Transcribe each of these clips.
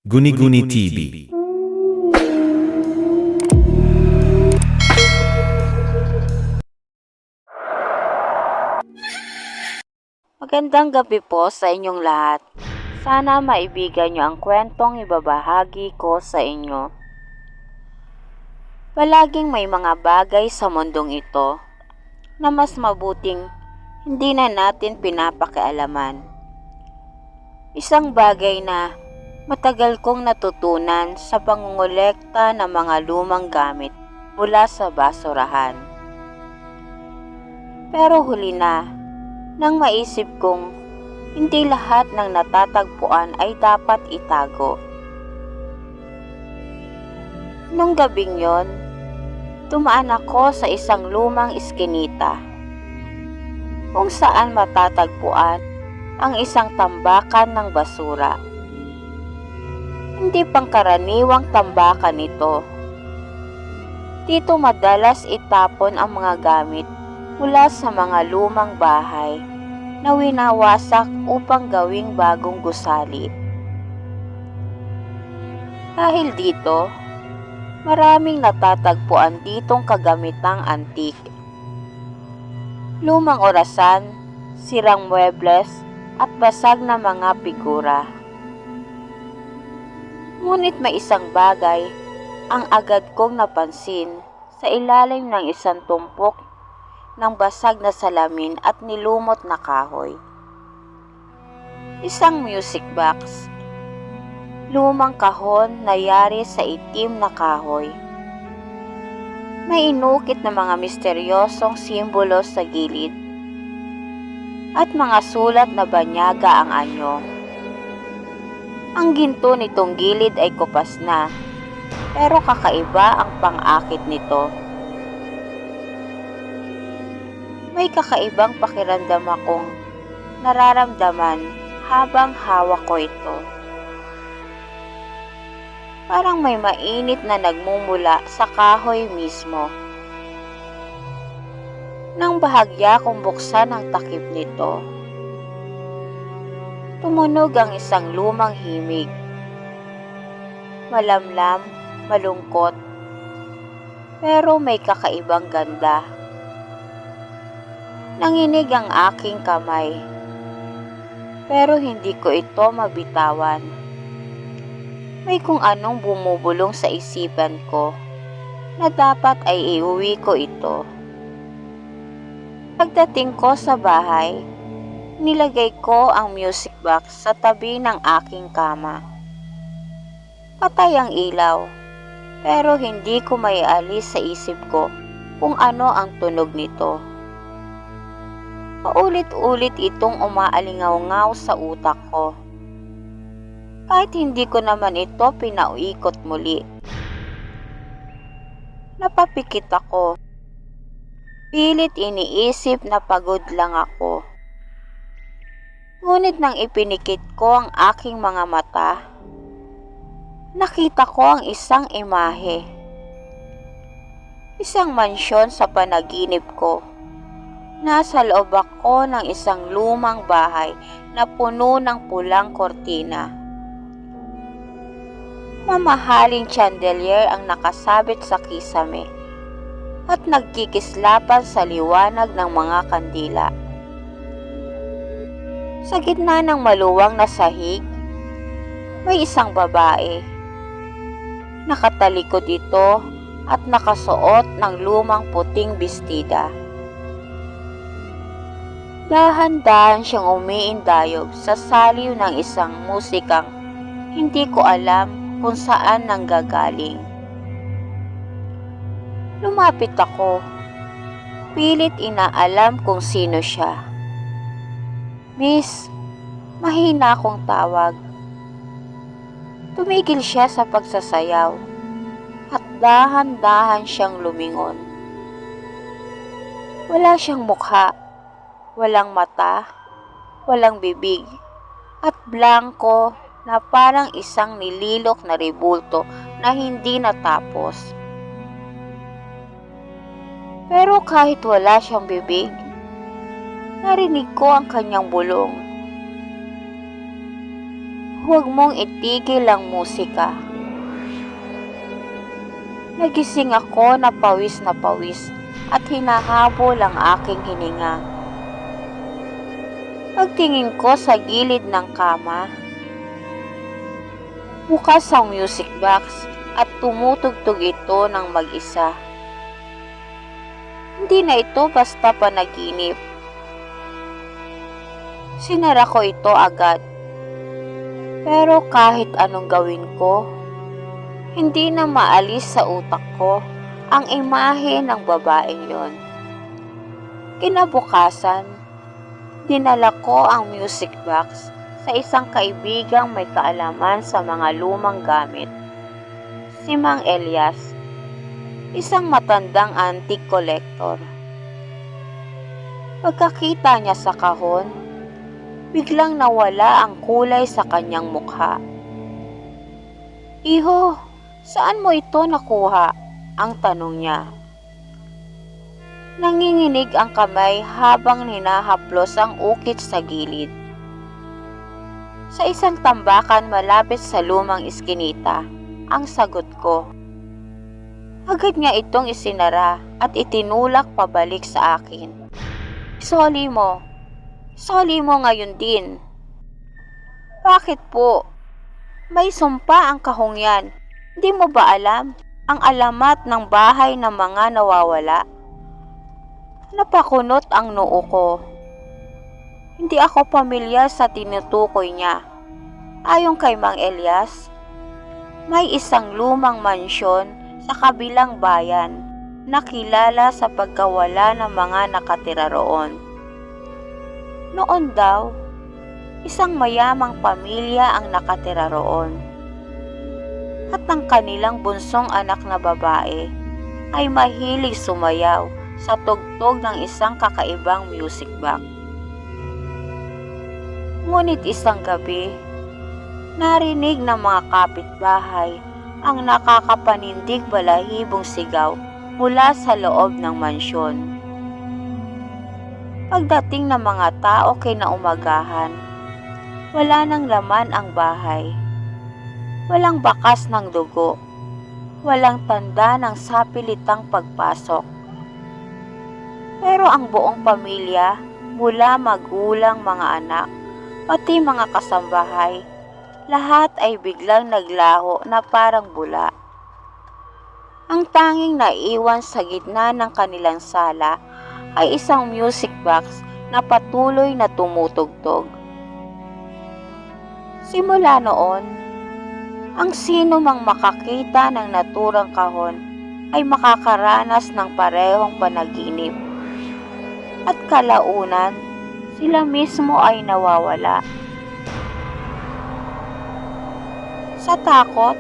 Guni-Guni TV. Magandang gabi po sa inyong lahat. Sana maibigan niyo ang kwentong ibabahagi ko sa inyo. Palaging may mga bagay sa mundong ito na mas mabuting hindi na natin pinapakialaman. Isang bagay na matagal kong natutunan sa pangungulekta ng mga lumang gamit mula sa basurahan. Pero huli na, nang maisip kong hindi lahat ng natatagpuan ay dapat itago. Nung gabing yon, dumaan ako sa isang lumang iskinita kung saan matatagpuan ang isang tambakan ng basura. Hindi pangkaraniwang tambakan ito. Dito madalas itapon ang mga gamit mula sa mga lumang bahay na winawasak upang gawing bagong gusali. Dahil dito, maraming natatagpuan ditong kagamitang antik. Lumang orasan, sirang muebles, at basag na mga figura. Ngunit may isang bagay ang agad kong napansin sa ilalim ng isang tumpok ng basag na salamin at nilumot na kahoy. Isang music box. Lumang kahon na yari sa itim na kahoy. May inukit na mga misteryosong simbolo sa gilid at mga sulat na banyaga ang anyo. Ang ginto nitong gilid ay kupas na, pero kakaiba ang pang-akit nito. May kakaibang pakiramdam akong nararamdaman habang hawak ko ito. Parang may mainit na nagmumula sa kahoy mismo. Nang bahagya kong buksan ang takip nito, tumunog ang isang lumang himig. Malamlam, malungkot, pero may kakaibang ganda. Nanginig ang aking kamay, pero hindi ko ito mabitawan. May kung anong bumubulong sa isipan ko na dapat ay iuwi ko ito. Pagdating ko sa bahay, nilagay ko ang music box sa tabi ng aking kama. Patay ang ilaw, pero hindi ko maialis sa isip ko kung ano ang tunog nito. Paulit-ulit itong umaalingaw-ngaw sa utak ko. Kahit hindi ko naman ito pinauikot muli. Napapikit ako. Pilit iniisip na pagod lang ako. Ngunit nang ipinikit ko ang aking mga mata, nakita ko ang isang imahe. Isang mansyon sa panaginip ko. Nasa loob ako ng isang lumang bahay na puno ng pulang kortina. Mamahaling chandelier ang nakasabit sa kisame at nagkikislapan sa liwanag ng mga kandila. Sa gitna ng maluwang na sahig, may isang babae. Nakatalikod ito at nakasuot ng lumang puting bestida. Dahan-dahan siyang umiindayog sa saliw ng isang musikang hindi ko alam kung saan nanggagaling. Lumapit ako. Pilit inaalam kung sino siya. "Miss," mahina akong tawag. Tumigil siya sa pagsasayaw at dahan-dahan siyang lumingon. Wala siyang mukha. Walang mata, walang bibig, at blanko na parang isang nililok na rebulto na hindi natapos. Pero kahit wala siyang bibig, narinig ko ang kanyang bulong. Huwag mong itigil ang musika. Nagising ako na pawis at hinahabol ang aking hininga. Pagtingin ko sa gilid ng kama, bukas ang music box at tumutugtog ito ng mag-isa. Hindi na ito basta panaginip. Sinara ko ito agad. Pero kahit anong gawin ko, hindi na maalis sa utak ko ang imahe ng babaeng yon. Kinabukasan, dinala ko ang music box sa isang kaibigang may kaalaman sa mga lumang gamit, si Mang Elias, isang matandang antique collector. Pagkakita niya sa kahon, biglang nawala ang kulay sa kanyang mukha. "Iho, saan mo ito nakuha?" ang tanong niya. Nanginginig ang kamay habang hinahaplos ang ukit sa gilid. "Sa isang tambakan malapit sa lumang iskinita," ang sagot ko. Agad niya itong isinara at itinulak pabalik sa akin. Isoli mo ngayon din." "Bakit po? May sumpa ang kahong yan. Hindi mo ba alam ang alamat ng bahay ng mga nawawala?" Napakunot ang noo ko. Hindi ako pamilyar sa tinutukoy niya. Ayon kay Mang Elias, may isang lumang mansyon sa kabilang bayan na kilala sa pagkawala ng mga nakatira roon. Noon daw, isang mayamang pamilya ang nakatira roon. At ang kanilang bunsong anak na babae ay mahilig sumayaw sa tugtog ng isang kakaibang music box. Ngunit isang gabi, narinig ng mga kapitbahay ang nakakapanindig balahibong sigaw mula sa loob ng mansyon. Pagdating ng mga tao kinaumagahan, wala nang laman ang bahay. Walang bakas ng dugo. Walang tanda ng sapilitang pagpasok. Pero ang buong pamilya, mula magulang, mga anak, pati mga kasambahay, lahat ay biglang naglaho na parang bula. Ang tanging naiwan sa gitna ng kanilang sala ay isang music box na patuloy na tumutugtog. Simula noon, ang sino mang makakita ng naturang kahon ay makakaranas ng parehong panaginip. At kalaunan, sila mismo ay nawawala. Sa takot,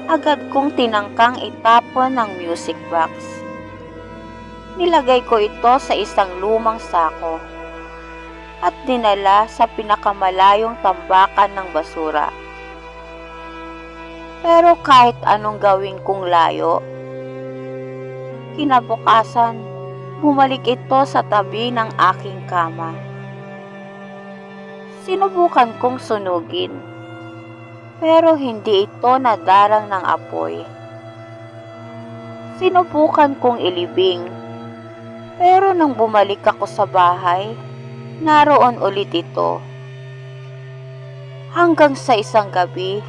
agad kong tinangkang itapon ng music box. Nilagay ko ito sa isang lumang sako at dinala sa pinakamalayong tambakan ng basura. Pero kahit anong gawin kong layo, kinabukasan, bumalik ito sa tabi ng aking kama. Sinubukan kong sunugin, pero hindi ito nadarang ng apoy. Sinubukan kong ilibing, pero nang bumalik ako sa bahay, naroon ulit ito. Hanggang sa isang gabi,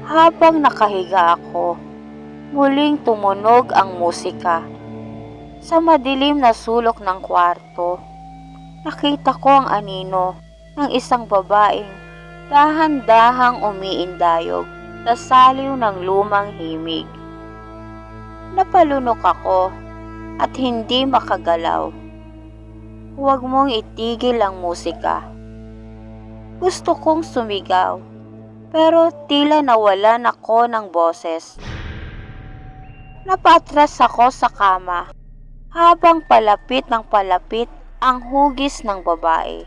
habang nakahiga ako, muling tumunog ang musika. Sa madilim na sulok ng kwarto, nakita ko ang anino ng isang babaeng dahan-dahang umiindayog sa saliw ng lumang himig. Napalunok ako at hindi makagalaw. "Huwag mong itigil ang musika." Gusto kong sumigaw, pero tila nawalan ako ng boses. Napaatras ako sa kama habang palapit ng palapit ang hugis ng babae.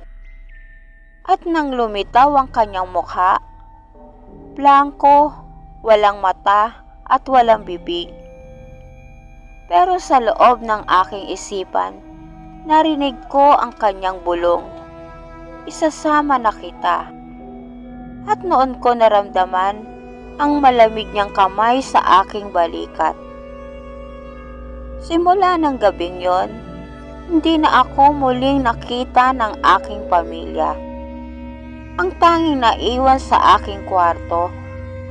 At nang lumitaw ang kanyang mukha, blanko, walang mata at walang bibig. Pero sa loob ng aking isipan, narinig ko ang kanyang bulong, "Isasama na kita." At noon ko naramdaman ang malamig niyang kamay sa aking balikat. Simula ng gabing yon, hindi na ako muling nakita ng aking pamilya. Ang tanging naiwan sa aking kwarto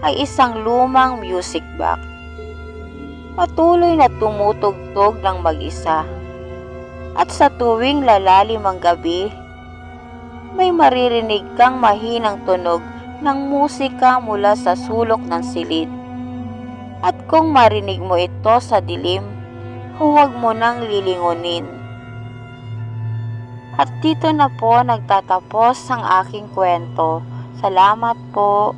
ay isang lumang music box. Patuloy na tumutugtog ng mag-isa. At sa tuwing lalalim ang gabi, may maririnig kang mahinang tunog ng musika mula sa sulok ng silid. At kung marinig mo ito sa dilim, huwag mo nang lilingunin. At dito na po nagtatapos ang aking kwento. Salamat po.